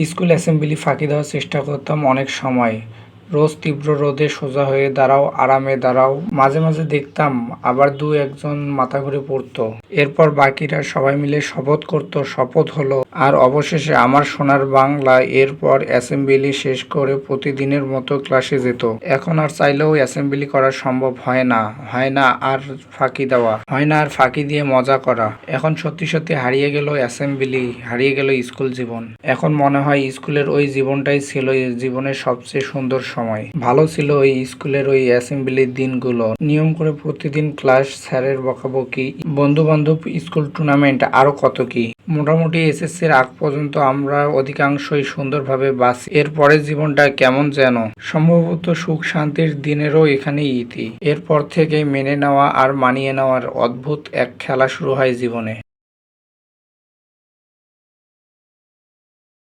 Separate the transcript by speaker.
Speaker 1: School assembly ফাঁকি দেওয়ার চেষ্টা করতাম অনেক সময়। রোজ তীব্র রোদে সোজা হয়ে দাঁড়াও, আরামে দাঁড়াও। মাঝে মাঝে দেখতাম আবার দু একজন মাথা ঘুরে পড়তো। এরপর বাকিরা সবাই মিলে শপথ করত, শপথ হলো। আর অবশেষে আমার সোনার বাংলা এরপর অ্যাসেম্বলি শেষ করে প্রতিদিনের মতো ক্লাসে যেত। এখন আর চাইলেও অ্যাসেম্বলি করা সম্ভব হয় না। হয় না আর ফাঁকি দেওয়া, হয় না আর ফাঁকি দিয়ে মজা করা। এখন সত্যি সত্যি হারিয়ে গেল অ্যাসেম্বলি, হারিয়ে গেল স্কুল জীবন। এখন মনে হয় স্কুলের ওই জীবনটাই ছিল জীবনের সবচেয়ে সুন্দর সময়। ভালো ছিল ওই স্কুলের ওই অ্যাসেম্বলির দিনগুলো। নিয়ম করে প্রতিদিন ক্লাস, স্যারের বকাবকি, বন্ধু বান্ধব, স্কুল টুর্নামেন্ট, আরো কত কি। মোটামুটি এসএসসির আগ পর্যন্ত আমরা অধিকাংশই সুন্দরভাবে বাঁচি। এর পরের জীবনটা কেমন যেন, সম্ভবত সুখ শান্তির দিনেরও এখানেই ইতি। এরপর থেকে মেনে নেওয়া আর মানিয়ে নেওয়ার অদ্ভুত এক খেলা শুরু হয় জীবনে।